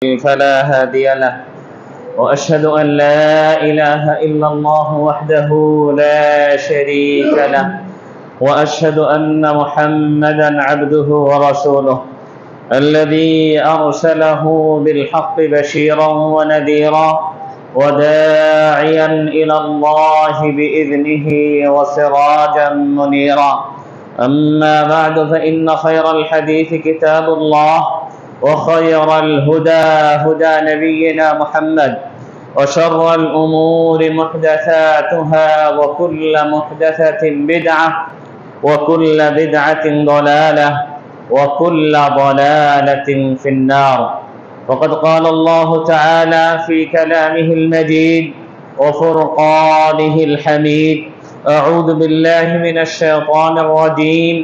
فلا هادي له وأشهد أن لا إله إلا الله وحده لا شريك له وأشهد أن محمدا عبده ورسوله الذي أرسله بالحق بشيرا ونذيرا وداعيا إلى الله بإذنه وسراجا منيرا أما بعد فإن خير الحديث كتاب الله وخير الهدى هدى نبينا محمد وشر الأمور محدثاتها وكل محدثة بدعة وكل بدعة ضلالة وكل ضلالة في النار. وقد قال الله تعالى في كلامه المجيد وفرقانه الحميد: أعوذ بالله من الشيطان الرجيم،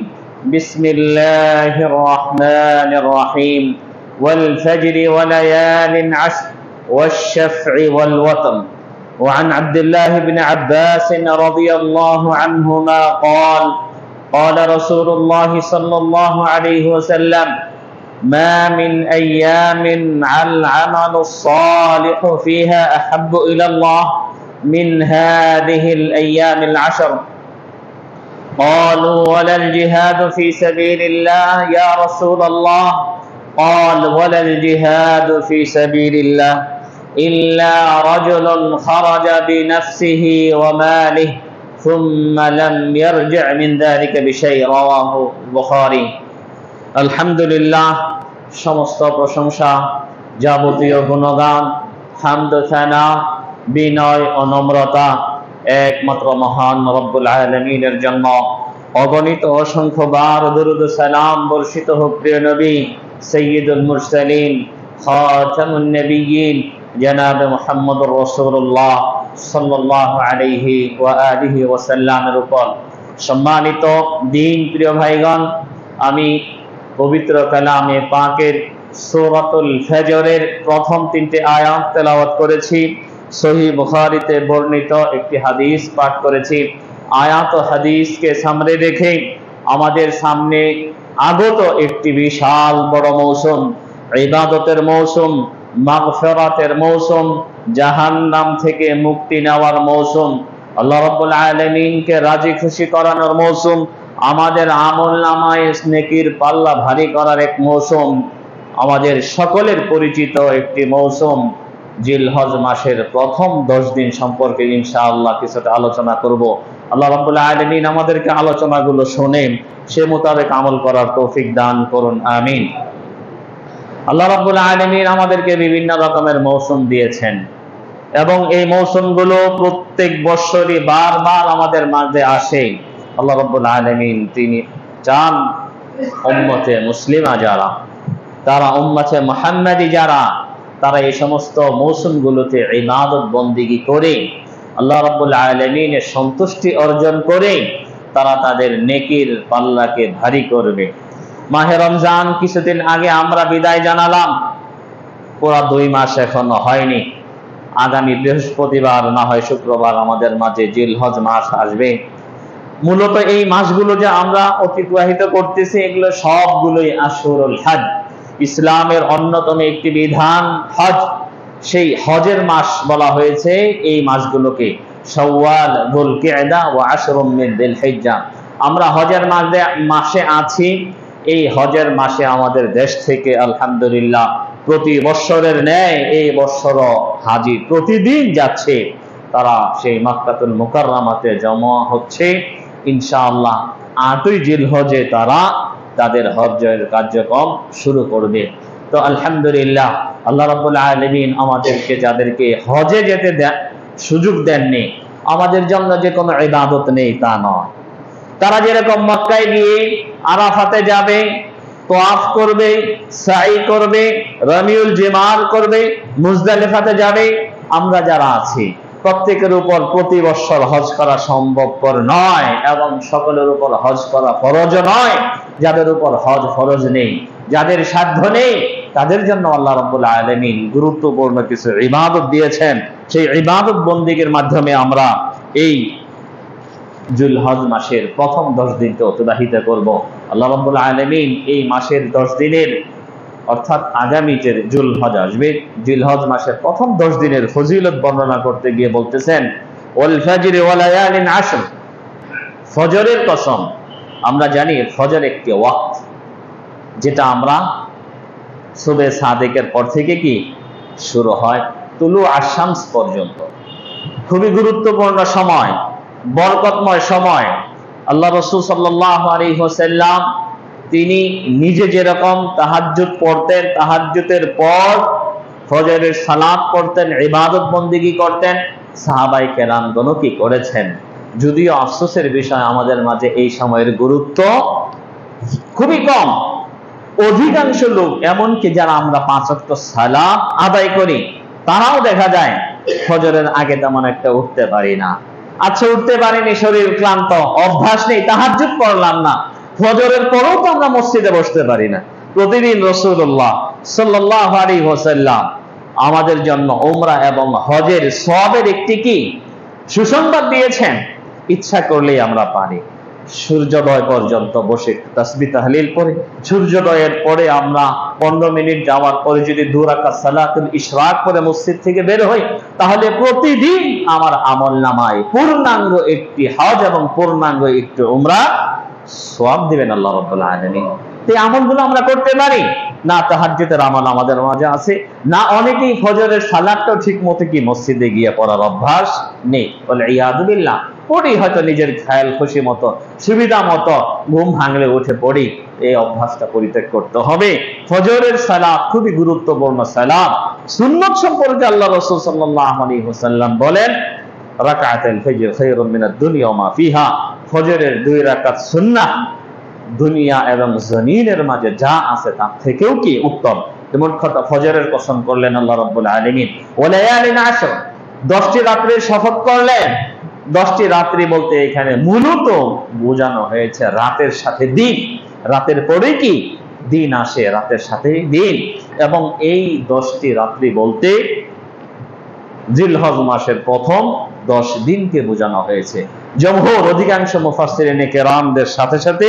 بسم الله الرحمن الرحيم، والفجر وليال عشر والشفع والوتر. وعن عبد الله بن عباس رضي الله عنهما قال: قال رسول الله صلى الله عليه وسلم: ما من أيام العمل الصالح فيها أحب إلى الله من هذه الأيام العشر. قالوا: ولا الجهاد في سبيل الله يا رسول الله؟ قال: ولا الجهاد في سبيل الله إلا رجل خرج بنفسه وماله ثم لم يرجع من ذلك بشيء. رواه البخاري. আলহামদুলিল্লাহ, সমস্ত প্রশংসা, যাবতীয় গুণগান, হামদ থানা, বিনয় ও নম্রতা একমাত্র মহান রব্বুল আলামিনের জন্য। অগণিত অসংখ্য বার দরুদ সালাম বর্ষিত হোক প্রিয় নবী সাইয়্যিদুল মুরসালিন খাতামুন নবিয়্যিন জনাব মুহাম্মদুর রাসূলুল্লাহ সাল্লাল্লাহু আলাইহি ওয়া আলিহি ওয়াসাল্লামের উপর। সম্মানিত দ্বীন প্রিয় ভাইগণ, আমি পবিত্র কালামে পাকের সূরাতুল ফজরের প্রথম 3টি আয়াত তেলাওয়াত করেছি। সহিহ বুখারীতে বর্ণিত একটি হাদিস পাঠ করেছি। আয়াত ও হাদিসকে সামনে রেখে আমাদের সামনে আগত একটি বিশাল বড় মৌসুম, ইবাদতের মৌসুম, মাগফিরাতের মৌসুম, জাহান্নাম থেকে মুক্তি নেওয়ার মৌসুম, আল্লাহ রাব্বুল আলামিনকে রাজি খুশি করানোর মৌসুম, আমাদের আমলনামায় নেকির পাল্লা ভারী করার এক মৌসুম, আমাদের সকলের পরিচিত একটি মৌসুম। জিলহজ মাসের প্রথম 10 দিন সম্পর্কে ইনশাআল্লাহ কিছুটা আলোচনা করব। আল্লাহ রাব্বুল আলামিন আমাদেরকে আলোচনাগুলো শুনে সে মোতাবেক আমল করার তৌফিক দান করুন, আমিন। আল্লাহ রাব্বুল আলামিন আমাদেরকে বিভিন্ন রকমের মৌসুম দিয়েছেন এবং এই মৌসুমগুলো প্রত্যেক বছরই বারবার আমাদের মাঝে আসে। আল্লাহ রাব্বুল আলামিন তিনি চান উম্মতে মুসলিমা যারা, তারা উম্মতে মুহাম্মাদি যারা, তারা এই সমস্ত মৌসুমগুলোতে ইবাদত বন্দেগী করে আল্লাহ রাব্বুল আলামিনের সন্তুষ্টি অর্জন করে তারা তাদের নেকির পাল্লাকে ভারী করবে। মাহে রমজান কিছুদিন আগে আমরা বিদায় জানালাম, পুরা 2 মাস এখনো হয়নি। আগামী বৃহস্পতিবার না হয় শুক্রবার আমাদের মাঝে জিলহজ মাস আসবে। মূলত এই মাসগুলো যে আমরা অতিবাহিত করতেছি এগুলো সবগুলোই আশহুরুল হজ, ইসলামের অন্যতম একটি বিধান হজ। সেই হজের মাস বলা হয়েছে এই মাসগুলোকে, শাওয়াল, যুলকিআদা ওয়া আশরুম মিন যিলহিজ্জা। আমরা হজের মাসে আছি। এই হজের মাসে আমাদের দেশ থেকে আলহামদুলিল্লাহ প্রতি বছরের ন্যায় এই বছরও হাজী প্রতিদিন যাচ্ছে। তারা সেই মক্কাতুল মুকাররমাতে জমা হচ্ছে। ইনশাআল্লাহ 8ই জিলহজে তারা তাদের হজ্জের কার্যক্রম শুরু করবে। তো আলহামদুলিল্লাহ, আল্লাহ রাব্বুল আলামিন আমাদেরকে যাদেরকে হজে যেতে সুযোগ দেননি, আমাদের জন্য যে কোনো ইবাদত নেই তা নয়। তারা যেরকম মক্কায় গিয়ে আরাফাতে যাবে, তাওয়াফ করবে, সাই করবে, রামিউল জিমার করবে, মুজদালিফাতে যাবে, আমরা যারা আছি প্রত্যেকের উপর প্রতি বছর হজ করা সম্ভবপর নয় এবং সকলের উপর হজ করা ফরজ নয়। যাদের উপর হজ ফরজ নেই, যাদের সাধ্য নেই, তাদের জন্য আল্লাহ রাব্বুল আলামিন গুরুত্বপূর্ণ কিছু ইবাদত দিয়েছেন। সেই ইবাদত বন্দেগীর মাধ্যমে আমরা এই জিলহজ মাসের প্রথম 10 দিনকে অতিবাহিত করব। আল্লাহ রাব্বুল আলামিন এই মাসের 10 দিনের অর্থাৎ আগামীতে জুলহজ আসবে, জিলহজ মাসের প্রথম 10 দিনের ফজিলত বর্ণনা করতে গিয়ে বলতেছেন ওয়াল ফাজরি ওয়া লায়ালিন আশর, ফজরের কসম। আমরা জানি ফজর একটি ওয়াক্ত, যেটা আমরা সুবে সাদেকের পর থেকে কি শুরু হয় তুলু আশ-শামস পর্যন্ত। খুবই গুরুত্বপূর্ণ সময়, বরকতময় সময়। আল্লাহ রাসূল সাল্লাল্লাহু আলাইহি ওয়াসাল্লাম তিনি নিজে যেরকম তাহাজ্জুদ পড়তেন, তাহাজ্জুদের পর ফজরের সালাত পড়তেন, ইবাদত বন্দেগী করতেন, সাহাবায়ে কেরামগণও কি করেছেন। যদিও আফসোসের বিষয় আমাদের মাঝে এই সময়ের গুরুত্ব খুবই কম। অধিকাংশ লোক, এমনকি যারা আমরা 5 ওয়াক্ত সালাত আদায় করি, তারাও দেখা যায় ফজরের আগে তেমন একটা উঠতে পারি না। আচ্ছা, উঠতে পারিনি, শরীর ক্লান্ত, অভ্যাস নেই, তাহাজ্জুদ পড়লাম না, ফজরের পরেও তো আমরা মসজিদে বসতে পারি না। প্রতিদিন রাসূলুল্লাহ সাল্লাল্লাহু আলাইহি ওয়াসাল্লাম আমাদের জন্য উমরা এবং হজের সওয়াবের একটি কি সুসংবাদ দিয়েছেন। ইচ্ছা করলেই আমরা পারি সূর্যোদয় পর্যন্ত বসে তাসবিহ তাহলিল করে, সূর্যোদয়ের পরে আমরা 15 মিনিট যাওয়ার পরে যদি 2 রাকাত সালাতুল ইশরাক করে মসজিদ থেকে বের হই, তাহলে প্রতিদিন আমার আমলনামায় পূর্ণাঙ্গ একটি হজ এবং পূর্ণাঙ্গ একটি উমরা সওয়াব দিবেন আল্লাহ রাব্বুল আলামিন। এই আমলগুলো আমরা করতে পারি না। তাহাজ্জুদের আমল আমাদের মাঝে আছে না। অনেকেই ফজরের সালাতটাও ঠিক মতো কি মসজিদে গিয়ে পড়ার অভ্যাস নেই। বলে ইয়াদু বিল্লাহ, পড়ি হয়তো নিজের খেয়াল খুশি মতো, সুবিধা মতো, ঘুম ভাঙলে উঠে পড়ি। এই অভ্যাসটা পরিত্যাগ করতে হবে। ফজরের সালাত খুবই গুরুত্বপূর্ণ সালাত। সুন্নাত সম্পর্কে আল্লাহ রাসূল সাল্লাল্লাহু আলাইহি ওয়াসাল্লাম বলেন রাকাতুল ফজর খায়রুম মিনাদ দুনিয়া ওয়া মা ফিহা, ফজরের 2 রাকাত সুন্নাহ দুনিয়া এবং জমিনের মাঝে যা আছে তার থেকেও কি উত্তম। যেমন ফজরের কসম করলেন আল্লাহ রাব্বুল আলামিন, ওয়া লায়ালিন আশর, 10টি রাত্রির শপথ করলেন। 10টি রাত্রি বলতে এখানে মূলত বোঝানো হয়েছে রাতের সাথে দিন। রাতের পরে কি দিন আসে, রাতের সাথে দিন। এবং এই 10টি রাত্রি বলতে জিলহজ মাসের প্রথম 10 দিনকে বোঝানো হয়েছে। জমহুর অধিকাংশ মুফাসসিরিনে কেরামদের সাথে সাথে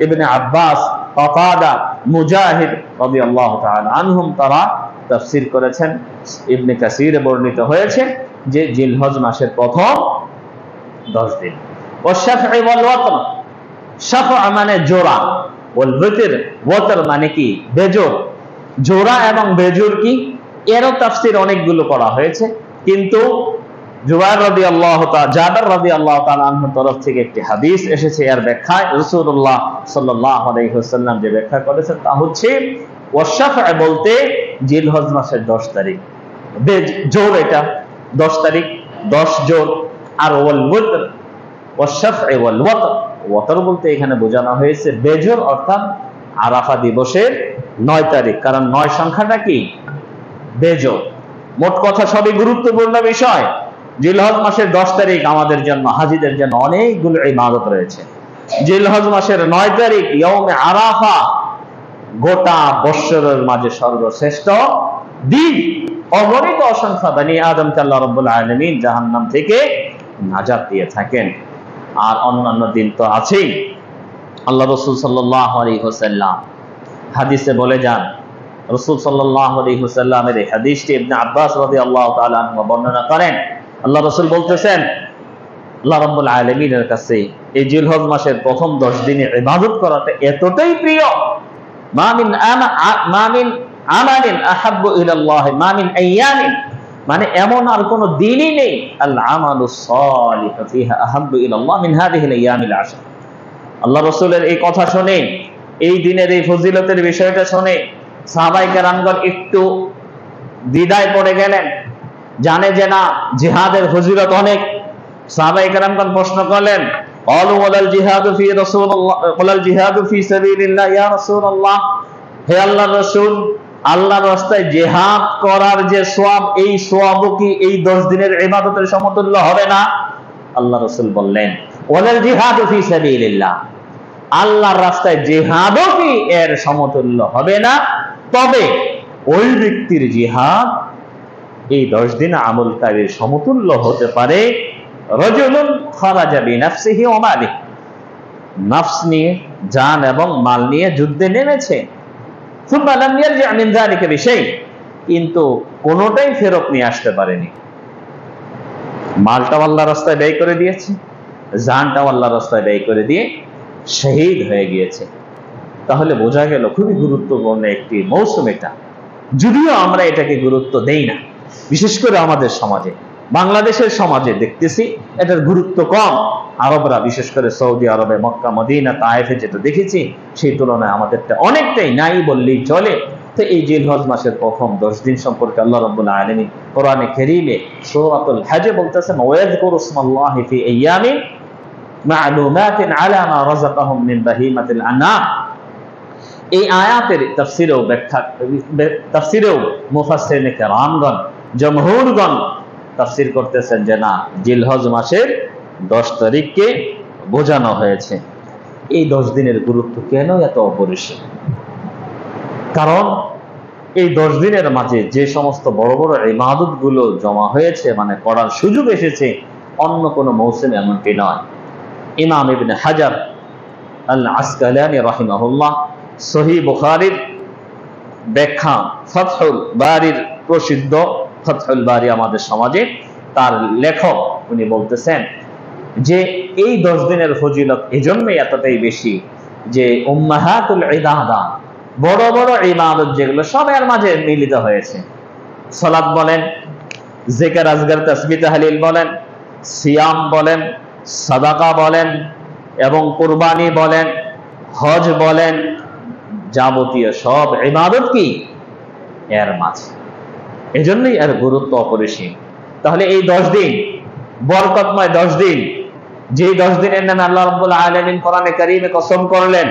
ইবনে আব্বাস, কাতাদা, মুজাহিদ রাদিয়াল্লাহু তাআলা আনহুম তারা তাফসীর করেছেন। ইবনে কাসিরে বর্ণিত হয়েছে যে জিলহজ মাসের প্রথম 10 দিন। ওয়াশফা'i ওয়াল ওয়াতর, শাফা মানে জোড়া, ওয়াল ওয়াতর, ওয়াতর মানে কি বেজোড়। জোড়া এবং বেজোড় কি, এরও তাফসীর অনেকগুলো করা হয়েছে। কিন্তু জাবের রাদিয়াল্লাহু তাআলা আনহুর তরফ থেকে একটি হাদিস এসেছে, এর ব্যাখ্যায় রাসূলুল্লাহ সাল্লাল্লাহু আলাইহি ওয়াসাল্লাম যে ব্যাখ্যা করেছেন তা হচ্ছে ওয়াশফা বলতে জিলহজ মাসের 10 তারিখ, জোর এটা 10 তারিখ, 10 জোর। আর ওয়াল ওয়াতর, ওয়াশফা ওয়াল ওয়াতর, ওয়াতর বলতে এখানে বোঝানো হয়েছে বেজোর, অর্থাৎ আরাফা দিবসের 9 তারিখ, কারণ 9 সংখ্যাটা কি বেজোর। মোট কথা সবই গুরুত্বপূর্ণ বিষয়। জিলহজ মাসের 10 তারিখ আমাদের জন্য, হাজীদের জন্য অনেকগুলো ইবাদত রয়েছে। জিলহজ মাসের 9 তারিখ ইয়াউমে আরাফা, গোটা বৎসরের মাঝে সর্বশ্রেষ্ঠ দিন। অগণিত অসংখ্য বনি আদমকে আল্লাহ রাব্বুল আলামিন জাহান্নাম থেকে নাজাত দিয়ে থাকেন। আর অন্যান্য দিন তো আছেই। আল্লাহ রাসূল সাল্লাল্লাহু আলাইহি ওয়াসাল্লাম হাদিসে বলে যান, রাসূল সাল্লাল্লাহু আলাইহি ওয়াসাল্লামের এই হাদিসটি ইবনে আব্বাস রাদিয়াল্লাহু তাআলা আনহু বর্ণনা করেন। আল্লাহ রাসূল বলতেছেন আল্লাহ রাব্বুল আলামিনের কাছে এই জিলহজ মাসের প্রথম 10 দিনে ইবাদত করাটা এতটাই প্রিয়, মা মিন আমালিন আহাব্বু ইলাল্লাহ মা মিন আইয়ামিন, মানে এমন আর কোন দিনই নেই আল আমালুস সালিহু ফিহা আহাব্বু ইলাল্লাহ মিন হাযিহিল আইয়ামিল আশর। আল্লাহ রাসূলের এই কথা শুনে, এই দিনের এই ফজিলতের বিষয়টা শুনে সাহাবায়ে কেরামগণ একটু দ্বিধায় পড়ে গেলেন। জানে যে না, জিহাদের ফজিলত অনেক। সাহাবায়ে কেরামগণ প্রশ্ন করলেন, ক্বালু ওয়ালাল জিহাদু ফি রাসূলিল্লাহ, ওয়ালাল জিহাদু ফি সাবিলিল্লাহ ইয়া রাসূলুল্লাহ, হে আল্লাহর রাসূল, আল্লাহর রাস্তায় জিহাদ করার যে সওয়াব, এই সওয়াবও কি এই 10 দিনের ইবাদতের সমতুল্য হবে না? আল্লাহ রাসূল বললেন, ওয়ালাল জিহাদু ফি সাবিলিল্লাহ, আল্লাহর রাস্তায় জিহাদও কি এর সমতুল্য হবে না। তবে ওই ব্যক্তির জিহাদ এই 10 দিন আমলকারীর সমতুল্য হতে পারে রাজুলুন খারাজা বিনাফসিহি ওয়া মালিহি, নফস নিয়ে, জান এবং মাল নিয়ে যুদ্ধে নেমেছে। সুম্মা লাম ইয়ারজি' মিন যালিকা বিশাই, কিন্তু কোনোটাই ফেরত নিয়ে আসতে পারেনি। মালটাও আল্লাহর রাস্তায় ব্যয় করে দিয়েছে, জানটাও আল্লাহর রাস্তায় ব্যয় করে দিয়ে শহীদ হয়ে গিয়েছে। তাহলে বোঝা গেল খুবই গুরুত্বপূর্ণ একটি মৌসুম এটা, যদিও আমরা এটাকে গুরুত্ব দেই না। বিশেষ করে আমাদের সমাজে, বাংলাদেশের সমাজে দেখতেছি এটার গুরুত্ব কম। আরবরা, বিশেষ করে সৌদি আরবে, মক্কা, মদিনা, তায়েফে যেটা দেখেছি, সেই তুলনায় আমাদেরটা অনেকটাই নাই বললেই চলে। তো এই জিলহজ মাসের প্রথম 10 দিন সম্পর্কে আল্লাহ রাব্বুল আলামিন কোরআনে কারীমে সূরাতুল হজে বলতেছেন, ওয়াযকুরু ইসমাল্লাহি ফি আইয়ামিন মা'লুমাতিন আলা মা রাযাকাহুম মিন বাহিমাতিল আনআম। এই আয়াতের তাফসিরেও মুফাসসিরিনে কেরামগণ, জমহুরগণ তাফসির করতেছেন যে না, জিলহজ মাসের 10 তারিখকে বোঝানো হয়েছে। এই 10 দিনের গুরুত্ব কেন এত অপরিসীম? কারণ এই 10 দিনের মাঝে যে সমস্ত বড় বড় ইবাদত গুলো জমা হয়েছে, মানে করার সুযোগ এসেছে, অন্য কোনো মৌসুমে এমনটি নয়। ইমাম ইবনে হাজার আল আসকালানী রাহিমাহুল্লাহ সহিহ বুখারীর ব্যাখ্যা ফাতহুল বারীর, প্রসিদ্ধ ফাতহুল বারী আমাদের সমাজে, তার লেখক উনি বলতেছেন যে এই 10 দিনের ফজিলত এজন্যই এতটাই বেশি যে উম্মাহাতুল ইবাদা, বড় বড় ইবাদত যেগুলো সব এর মাঝে মিলিত হয়েছে। সালাত বলেন, জিকির, আজকার, তাসবিহ, তাহলিল বলেন, সিয়াম বলেন, সাদাকা বলেন, এবং কুরবানি বলেন, হজ বলেন, যাবতীয় সব ইবাদত কি এর মাঝে। এজন্যই এর গুরুত্ব অপরিসীম। তাহলে এই 10 দিন বরকতময় 10 দিন, যে 10 দিনের নামে আল্লাহ রাব্বুল আলামিন কোরআনে কারীমে কসম করলেন,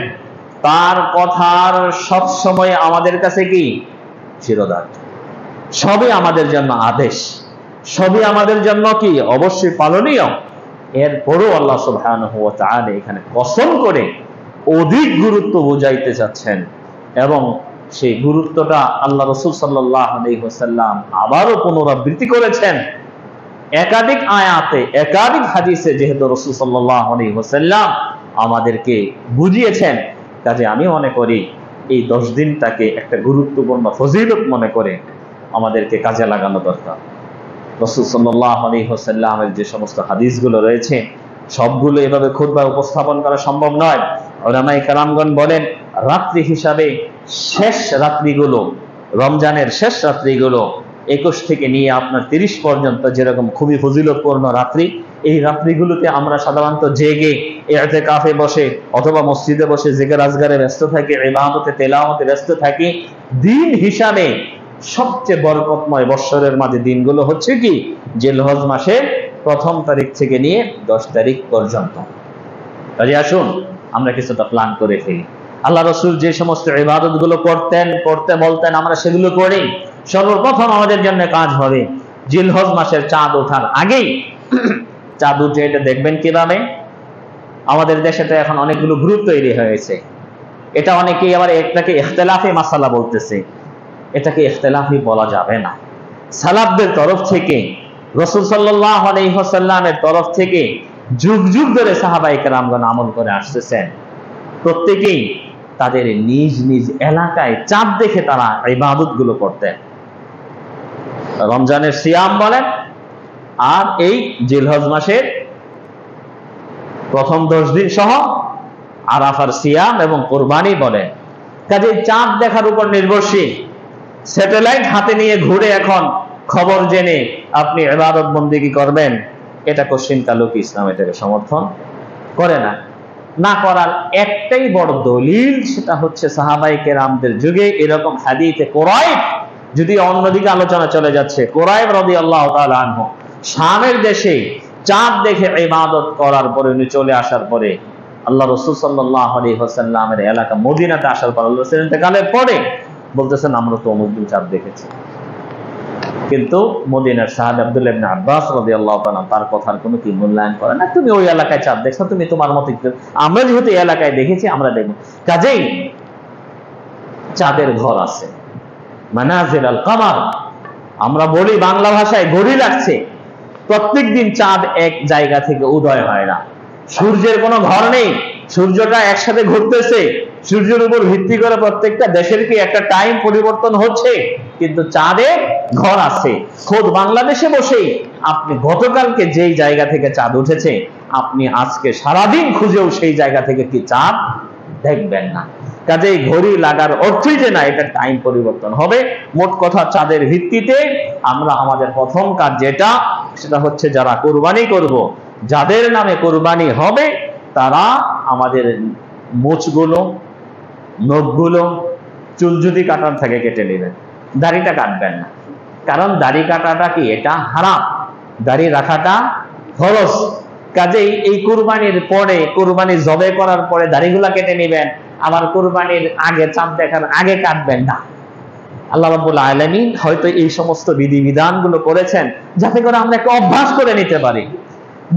তার কথার সব সময় আমাদের কাছে কি শিরোধার্য, সবই আমাদের জন্য আদেশ, সবই আমাদের জন্য কি অবশ্যই পালনীয়। এরপরও আল্লাহ সুবহানাহু ওয়া তাআলা এখানে কসম করে অধিক গুরুত্ব বুঝাইতে চাচ্ছেন, এবং সেই গুরুত্বটা আল্লাহ রাসূল সাল্লাল্লাহু আলাইহি ওয়াসাল্লাম আবারও পুনরাবৃত্তি করেছেন একাধিক আয়াতে, একাধিক হাদিসে। যেহেতু রাসূল সাল্লাল্লাহু আলাইহি ওয়াসাল্লাম আমাদেরকে বুঝিয়েছেন, কাজে আমি মনে করি এই 10 দিনটাকে একটা গুরুত্বপূর্ণ ফজিলত মনে করে আমাদেরকে কাজে লাগানো দরকার। রাসূল সাল্লাল্লাহু আলাইহি ওয়াসাল্লামের যে সমস্ত হাদিসগুলো রয়েছে, সবগুলো এভাবে খুতবা উপস্থাপন করা সম্ভব নয়। উলামায়ে কেরামগণ বলেন, রাত্রি হিসাবে শেষ রাত্রিগুলো, রমজানের শেষ রাত্রিগুলো 21 থেকে নিয়ে আপনার 30 পর্যন্ত যেরকম খুবই ফজিলতপূর্ণ রাত্রি, এই রাত্রিগুলোতে আমরা সাধারণত জেগে ইতিকাফে বসে অথবা মসজিদে বসে জিকির আজগারে ব্যস্ত থাকি, ইবাদতে তেলাওয়াতে ব্যস্ত থাকি। দিন হিসাবে সবচেয়ে বরকতময় বৎসরের মাঝে দিনগুলো হচ্ছে কি জিলহজ মাসের 1 তারিখ থেকে নিয়ে 10 তারিখ পর্যন্ত। কাজে আসুন আমরা কিছুটা প্ল্যান করে ফেলি। আল্লাহ রাসূল যে সমস্ত ইবাদত গুলো করতে বলতেন আমরা সেগুলো করি। সর্বপ্রথম আমাদের জন্য কাজ হবে জিলহজ মাসের চাঁদ ওঠার আগেই, চাঁদ উঠে এটা দেখবেন কিভাবে? আমাদের দেশে তো এখন অনেকগুলো গ্রুপ তৈরি হয়েছে। এটা অনেকেই আবার একটাকে ইখতিলাফি মাসালা বলতেছে। এটাকে ইখতিলাফি বলা যাবে না। সালাফদের তরফ থেকে, রাসূল সাল্লাল্লাহু আলাইহি ওয়াসাল্লামের তরফ থেকে যুগ যুগ ধরে সাহাবায়ে কেরামগণ আমল করে আসতেছেন। প্রত্যেকেই তাদের নিজ নিজ এলাকায় চাঁদ দেখে তারা ইবাদত গুলো করতেন। রমজানের সিয়াম বলেন, আর এই জিলহজ মাসের প্রথম 10 দিন সহ আরাফার সিয়াম এবং কুরবানি বলেন। কাজে চাঁদ দেখার উপর নির্ভরশীল। স্যাটেলাইট হাতে নিয়ে ঘুরে এখন খবর জেনে আপনি ইবাদত বন্দেগী করবেন, এটা কোশ্চিন কালু কি ইসলাম এটাকে সমর্থন করে না। না করার একটাই বড় দলিল, সেটা হচ্ছে সাহাবায়ে কেরামদের যুগে এরকম হাদিসে কুরাইব, যদি অন্যদিকে আলোচনা চলে যাচ্ছে, কুরাইব রাদিয়াল্লাহু তাআলা আনহু শামের দেশে চাঁদ দেখে ইবাদত করার পরে উনি চলে আসার পরে আল্লাহ রাসূল সাল্লাল্লাহু আলাইহি ওয়াসাল্লামের এলাকা মদিনাতে আসার পর আল্লাহ রাসূল ইন্তেকালের পরে বলতেছেন আমরা তো অমুক দিন চাঁদ দেখেছি। কিন্তু মদিনার সাহাবী আব্দুল্লাহ ইবনে আব্বাস রাদিয়াল্লাহু তাআলা তার কথার কোনো কি মূল্যায়ন করে না। তুমি ওই এলাকায় চাঁদ দেখছো, তুমি তোমার মতো, আমরা যেহেতু এই এলাকায় দেখেছি আমরা দেখব। কাজেই চাঁদের ঘর আছে, মানাজিল আল কামার, আমরা বলি বাংলা ভাষায় ঘড়ি লাগছে। প্রত্যেক দিন চাঁদ এক জায়গা থেকে উদয় হয় না, সূর্যের কোনো ঘর নেই। সূর্যটা একসাথে ঘুরতেছে, সূর্যের উপর ভিত্তি করে প্রত্যেকটা দেশের কি একটা টাইম পরিবর্তন হচ্ছে, কিন্তু চাঁদে ঘর আছে। খোদ বাংলাদেশে বসেই আপনি গতকালকে যেই জায়গা থেকে চাঁদ উঠেছে, আপনি আজকে সারাদিন খুঁজেও সেই জায়গা থেকে কি চাঁদ দেখবেন না। কাজেই ঘড়ি লাগার অর্থই যে না এটা টাইম পরিবর্তন হবে। মোট কথা, চাঁদের ভিত্তিতে আমরা আমাদের প্রথম কাজ যেটা, সেটা হচ্ছে যারা কুরবানি করব, যাদের নামে কুরবানি হবে, তারা আমাদের মুছগুলো, নখগুলো, চুল যদি কাটার থাকে কেটে নেবেন, দাড়িটা কাটবেন না। কারণ দাড়ি কাটাটা কি, এটা হারাম, দাড়ি রাখাটা ফরজ। কাজেই এই কুরবানির পরে, কুরবানি জবে করার পরে দাড়িগুলা কেটে নেবেন, আবার কুরবানির আগে, চাঁদ দেখার আগে কাটবেন না। আল্লাহ রাব্বুল আলামিন হয়তো এই সমস্ত বিধিবিধানগুলো করেছেন যাতে করে আমরা একটা অভ্যাস করে নিতে পারি।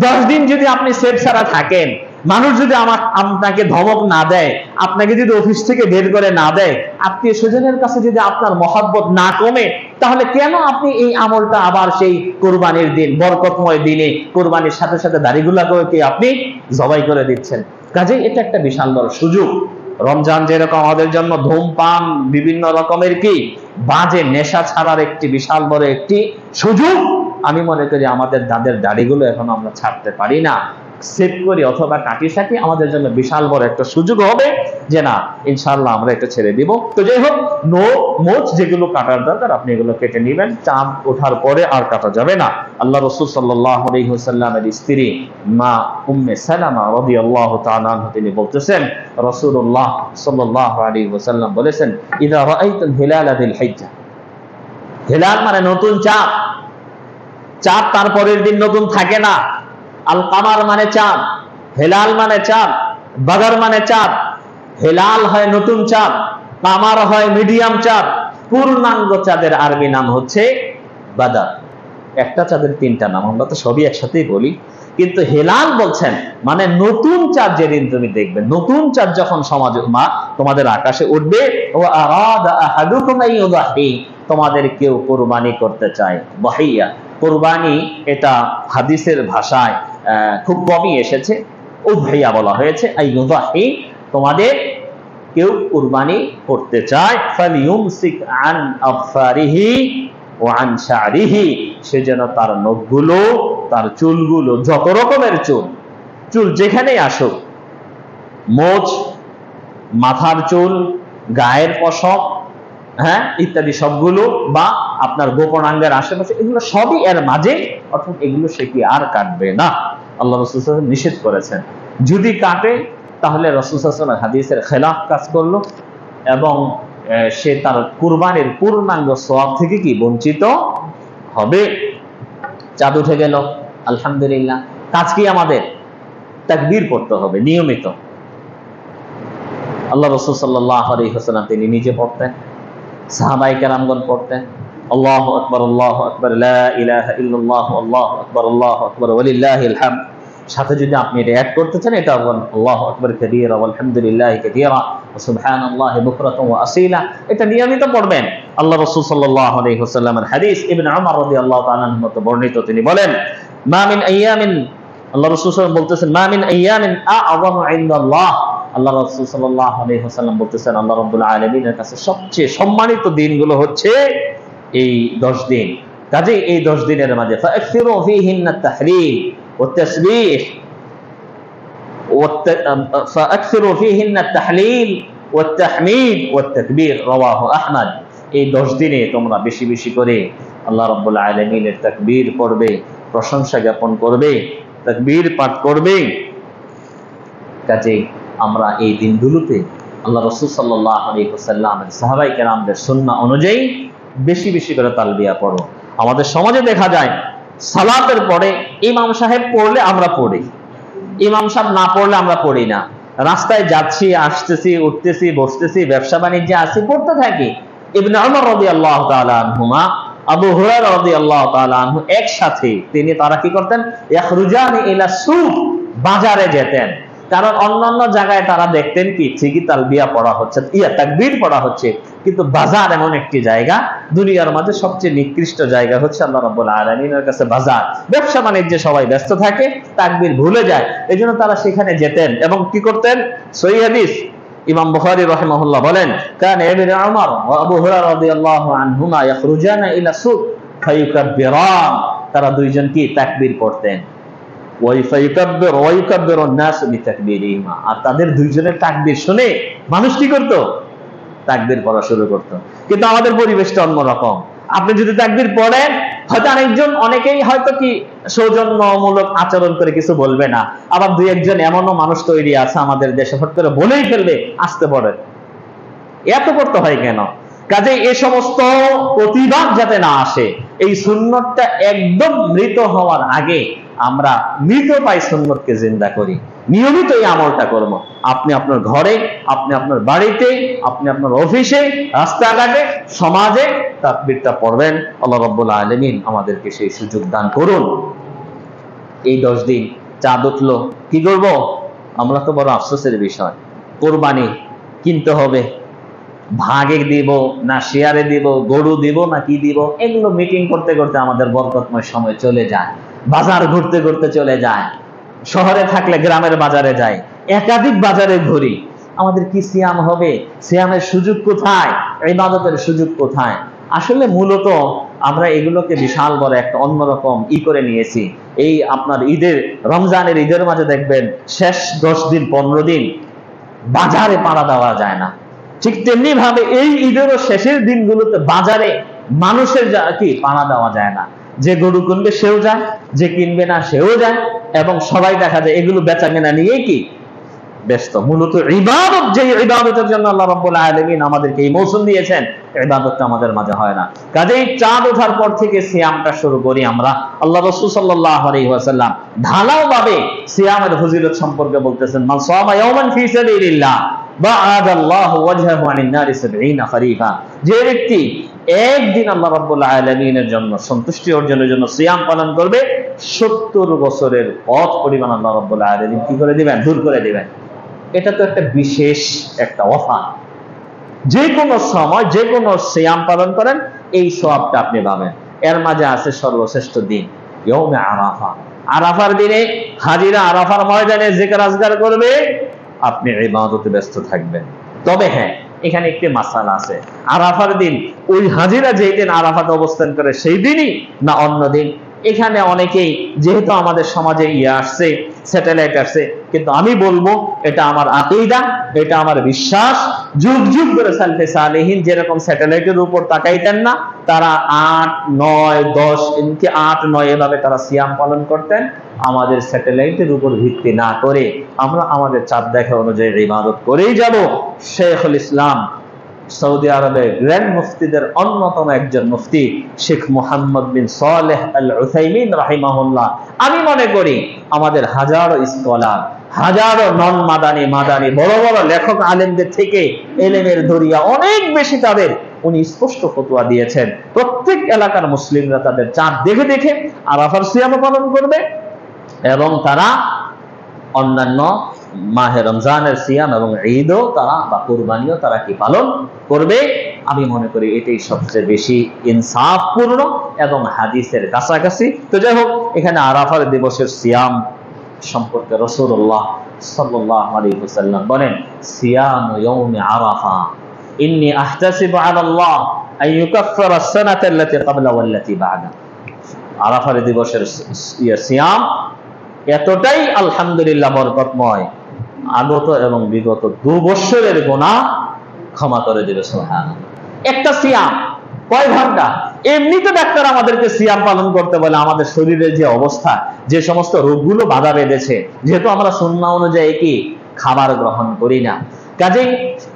10 দিন যদি আপনি সেট ছাড়া থাকেন, মানুষ যদি আপনাকে ধমক না দেয়, আপনাকে যদি অফিস থেকে বের করে না দেয়, আত্মীয় স্বজনের কাছে যদি আপনার মহব্বত না কমে, তাহলে কেন আপনি এই আমলটা আবার সেই কুরবানির দিন, বরকতময় দিনে কুরবানির সাথে সাথে দাড়িগুলাকেও কি আপনি জবাই করে দিচ্ছেন? কাজেই এটা একটা বিশাল বড় সুযোগ। রমজান যেরকম আমাদের জন্য ধূমপান, বিভিন্ন রকমের কি বাজে নেশা ছাড়ার একটি বিশাল বড় একটি সুযোগ, আমি মনে করি আমাদের দাদের দাড়িগুলো এখন আমরা ছাড়তে পারি না, সেভ করি অথবা কাটি সাটি, আমাদের জন্য বিশাল বড় একটা সুযোগ হবে যে না ইনশাআল্লাহ আমরা এটা ছেড়ে দিব। তো যাই হোক, মোচ যেগুলো কাটার দরকার আপনি এগুলো কেটে নেবেন, চাঁদ ওঠার পরে আর কাটা যাবে না। আল্লাহ রাসূল সাল্লাল্লাহু আলাইহি ওয়াসাল্লামের স্ত্রী মা উম্মে সালামা রাদিয়াল্লাহু তাআলা আনহা তিনি বলতেছেন, রাসূলুল্লাহ সাল্লাল্লাহু আলাইহি ওয়াসাল্লাম বলেছেন, ইযা রাআইতুল হিলালা বিল হিজ্জা, হিলাল মানে নতুন চাঁদ, চাঁদ তার পরের দিন নতুন থাকে না। আল কামার মানে চাঁদ, হেলাল মানে চাঁদ, বাদর মানে চাঁদ। হেলাল হয় নতুন চাঁদ, কামার হয় মিডিয়াম চাঁদ, পূর্ণাঙ্গ চাঁদের আরবি নাম হচ্ছে বাদর। একটা চাঁদের 3টা নাম, আমরা তো সবই একসাথেই বলি, কিন্তু হেলাল বলছেন মানে নতুন চাঁদ যেদিন তুমি দেখবে, নতুন চাঁদ যখন তোমাদের আকাশে উঠবে, ও আরাদা আহাদুকুম আইয়ুযাহি, তোমাদের কেউ কুরবানি করতে চায়, বাহিয়া কুরবানি, এটা হাদিসের ভাষায় খুব কমই এসেছে, উযহিয়া বলা হয়েছে, আইয়ুযাহি তোমাদের কেউ কুরবানি করতে চায়, ফালিয়ুমসিক আন আফারিহি ওয়া আন শারিহি, সে যেন তার নখগুলো, তার চুলগুলো, যত রকমের চুল যেখানেই আসুক, মোচ, মাথার চুল, গায়ের পশম, হ্যাঁ ইত্যাদি সবগুলো, বা আপনার গোপনাঙ্গের আশেপাশে, এগুলো সবই এর মাঝে, অর্থাৎ এগুলো সে কি আর কাটবে না। আল্লাহ রাসূল সাল্লাল্লাহু আলাইহি ওয়াসাল্লাম নিষেধ করেছেন। যদি কাটে তাহলে রাসূল সাল্লাল্লাহু আলাইহি ওয়াসাল্লাম হাদিসের খেলাফ কাজ করলো এবং সে তার কুরবানির পূর্ণাঙ্গ সওয়াব থেকে কি বঞ্চিত হবে। চাঁদ উঠে গেল, আলহামদুলিল্লাহ। কাজ কি আমাদের? তাকবীর পড়তে হবে নিয়মিত। আল্লাহ রাসূল সাল্লাল্লাহু আলাইহি ওয়াসাল্লাম তিনি নিজে পড়তেন, সাহাবায়ে কেরামগণ পড়তেন, আল্লাহু আকবার, আল্লাহু আকবার, লা ইলাহা ইল্লাল্লাহ, আল্লাহু আকবার, আল্লাহু আকবার, ওয়ালিল্লাহিল হামদ। সাথে যদি আপনি এটা অ্যাড করতে চান, এটা বলেন আল্লাহু আকবার কাবীরা ওয়ালহামদুলিল্লাহি কাসীরা ওয়া সুবহানাল্লাহি বুকরাতান ওয়া আসীলা। এটা নিয়মিত পড়বেন। আল্লাহ রাসূল সাল্লাল্লাহু আলাইহি ওয়াসাল্লামের হাদিস ইবনে উমর রাদিয়াল্লাহু তাআলা আনহু মতে বর্ণিত, তিনি বলেন, মা মিন আইয়ামিন, আল্লাহ রাসূল সাল্লাল্লাহু আলাইহি ওয়াসাল্লাম বলতেছেন, মা মিন আইয়ামিন আ'যামু ইনদাল্লাহ, আল্লাহ রাসূল সাল্লাল্লাহু আলাইহি ওয়াসাল্লাম বলতেছেন, আল্লাহ রাব্বুল আলামিনের কাছে সবচেয়ে সম্মানিত দিনগুলো হচ্ছে এই 10 দিন। কাজেই এই 10 দিনের মাঝে ফাকসিরু ফীহিন্না তাহলিল ওয়া তাসবিহ ফাকসিরু ফীহিন্না তাহলিল ওয়া তাহমিদ ওয়া তাকবীর, রাওয়াহু আহমদ। এই 10 দিনে তোমরা বেশি বেশি করে আল্লাহ রাব্বুল আলামিনের তাকবীর পড়বে, প্রশংসা জ্ঞাপন করবে, তাকবীর পাঠ করবে। কাজেই আমরা এই দিনগুলোতে আল্লাহ রাসূল সাল্লাল্লাহু আলাইহি ওয়াসাল্লামের সাহাবায়ে কেরামদের সুন্নাহ অনুযায়ী বেশি বেশি করে তালবিয়া পড়ো। আমাদের সমাজে দেখা যায় সালাতের পরে ইমাম সাহেব পড়লে আমরা পড়ি, ইমাম সাহেব না পড়লে আমরা পড়ি না। রাস্তায় যাচ্ছি, আসতেছি, উঠতেছি, বসতেছি, ব্যবসা বাণিজ্যে আছি, পড়তে থাকি। ইবনে উমর রাদিয়াল্লাহু তাআলা আনহুমা, আবু হুরায়রা রাদিয়াল্লাহু তাআলা আনহু একসাথে তারা কি করতেন? ইয়াখরুজানি ইলা সুক, বাজারে যেতেন। কারণ অন্যান্য জায়গায় তারা দেখতেন কি ঠিকই তালবিয়া পড়া হচ্ছে, তাকবীর পড়া হচ্ছে, কিন্তু বাজার এমন একটি জায়গা, দুনিয়ার মাঝে সবচেয়ে নিকৃষ্ট জায়গা হচ্ছে আল্লাহ রাব্বুল আলামিনের কাছে বাজার। ব্যবসা বাণিজ্যে সবাই ব্যস্ত থাকে, তাকবীর ভুলে যায়, এজন্য তারা সেখানে যেতেন এবং কি করতেন? সহিহ হাদিস ইমাম বুখারী রাহিমাহুল্লাহ বলেন, কান ইবনে উমর ওয়া আবু হুরায়রা রাদিয়াল্লাহু আনহুমা ইয়াখরুজানা ইলা সুক ফায়ুকাব্বিরান, তারা দুইজন কি তাকবীর পড়তেন, আর তাদের দুইজনের তাকবীর শুনে মানুষ কি করত? তাকবীর পড়া শুরু করত। কিন্তু আমাদের পরিবেশটা অন্যরকম। আপনি যদি তাকবীর পড়েন, হয়তো অনেকেই হয়তো কি সৌজন্যমূলক আচরণ করে কিছু বলবে না, আবার দুই একজন এমনও মানুষ তৈরি আছে আমাদের দেশে, হট করে বলেই ফেলবে আসতে পড়েন। এত করতে হয় কেন? কাজে এ সমস্ত প্রতিবাদ যাতে না আসে, এই সুন্নতটা একদম মৃত হওয়ার আগে আমরা মৃত পাই সুন্নতকে জিন্দা করি, নিয়মিত এই আমলটা করব। আপনি আপনার ঘরে, আপনি আপনার বাড়িতে, আপনি আপনার অফিসে, রাস্তাঘাটে, সমাজে তাকবীরটা পড়বেন। আল্লাহ রাব্বুল আলামিন আমাদেরকে সেই সুযোগ দান করুন। এই 10 দিন চাঁদ উঠলো, কি করব? আমরা তো বড় আফসোসের বিষয়, কোরবানি কিনতে হবে, ভাগে দিব না শেয়ারে দিব, গরু দিব না কি দিব, এগুলো মিটিং করতে করতে আমাদের বরকতময় সময় চলে যায়, বাজার ঘুরতে ঘুরতে চলে যায়, শহরে থাকলে গ্রামের বাজারে যায়, একাধিক বাজারে ঘুরি। আমাদের কি সিয়াম হবে? সিয়ামের সুযোগ কোথায়? ইবাদতের সুযোগ কোথায়? আসলে মূলত আমরা এগুলোকে বিশাল বড় একটা অন্যরকম করে নিয়েছি। এই আপনার রমজানের ঈদের মাঝে দেখবেন শেষ 10 দিন 15 দিন বাজারে পাড়া দেওয়া যায় না। ঠিক তেমনি ভাবে এই ঈদেরও শেষের দিনগুলোতে বাজারে মানুষের কি পাড়া দেওয়া যায় না। যে গরু কিনবে সেও যায়, যে কিনবে না সেও যায়, এবং সবাই দেখা যায় এগুলো বেচা কেনা নিয়ে কি ব্যস্ত। মূলত ইবাদত, যে ইবাদতের জন্য আল্লাহ রাব্বুল আলামিন আমাদেরকে এই মৌসুম দিয়েছেন, ইবাদতটা আমাদের মাঝে হয় না। কাজেই চাঁদ ওঠার পর থেকে সিয়ামটা শুরু করি আমরা। আল্লাহ রাসূল সাল্লাল্লাহু আলাইহি ওয়াসাল্লাম ঢালাও ভাবে সিয়ামের ফজিলত সম্পর্কে বলতেছেন, মান সামা ইয়াওমান ফি সাবিলিল্লাহ বা'আদাল্লাহু ওয়াজহাহু আনিন নারি 70 খরিফা। যে ব্যক্তি একদিন আল্লাহ রাব্বুল আলামিনের জন্য সন্তুষ্টি অর্জনের জন্য সিয়াম পালন করবে, 70 বছরের পথ পরিমাণ আল্লাহ রাব্বুল আলামিন কি করে দিবেন? দূর করে দিবেন। এটা তো একটা বিশেষ একটা অফার। যে কোনো সময় যে কোনো সিয়াম পালন করেন, এই সওয়াবটা আপনি পাবেন। এর মাঝে আছে সর্বশ্রেষ্ঠ দিন ইয়াউমে আরাফা। আরাফার দিনে হাজিরা আরাফার ময়দানে জিকির আজকার করবে, আপনি ইবাদতে ব্যস্ত থাকবেন। তবে হ্যাঁ, এখানে একটি মাসালা আছে, আরাফার দিন ওই হাজিরা যেই দিন আরাফাতে অবস্থান করে সেই দিনই না অন্য দিন? এখানে অনেকেই, যেহেতু আমাদের সমাজে আসছে, স্যাটেলাইট আসছে, কিন্তু আমি বলবো এটা আমার আকীদা, এটা আমার বিশ্বাস। যুগ যুগ ধরে সালফে সালেহিন যেরকম স্যাটেলাইটের উপর তাকাইতেন না, তারা 8, 9, 10 এমনকি 8, 9 এভাবে তারা সিয়াম পালন করতেন। আমাদের স্যাটেলাইটের উপর ভিত্তি না করে আমরা আমাদের চাঁদ দেখা অনুযায়ী ইবাদত করেই যাব। শেখুল ইসলাম সৌদি আরবের গ্র্যান্ড মুফতিদের অন্যতম একজন মুফতি শেখ মুহাম্মদ বিন সালেহ আল উসাইমিন রাহিমাহুল্লাহ, আমি মনে করি আমাদের হাজারো স্কলার, হাজারো নন মাদানি মাদানি বড় বড় লেখক আলেমদের থেকে ইলমের দরিয়া অনেক বেশি তাদের, উনি স্পষ্ট ফতোয়া দিয়েছেন প্রত্যেক এলাকার মুসলিমরা তাদের চাঁদ দেখে দেখে আরাফার সিয়াম পালন করবে, এবং তারা অন্যান্য মাহে রমজানের সিয়াম এবং ঈদও তারা বা কুরবানিও তারা কি পালন করবে। আমি মনে করি এটাই সবচেয়ে বেশি ইনসাফপূর্ণ এবং হাদিসের কাছাকাছি। তো যাই হোক, এখানে আরাফার দিবসের সিয়াম সম্পর্কে রাসূলুল্লাহ সাল্লাল্লাহু আলাইহি ওয়াসাল্লাম বলেন, সিয়ামু ইয়াউমি আরাফা ইন্নী আহতাসিবু আলাল্লাহ আন ইউকাফফিরা আস-সানাতা আল্লাতী ক্বাবলা ওয়াল্লাতী বা'দা। আরাফার দিবসের সিয়াম এতটাই আলহামদুলিল্লাহ বরকতময়, আগত এবং বিগত 2 বছরের গুনাহ ক্ষমা করে দিবে। সুবহানাল্লাহ। একটা সিয়াম কয় ঘন্টা? এমনিতে ডাক্তার আমাদেরকে সিয়াম পালন করতে বলে, আমাদের শরীরের যে অবস্থা, যে সমস্ত রোগগুলো বাধা বেঁধেছে, যেহেতু আমরা সুন্নাহ অনুযায়ী কি খাবার গ্রহণ করি না, কাজেই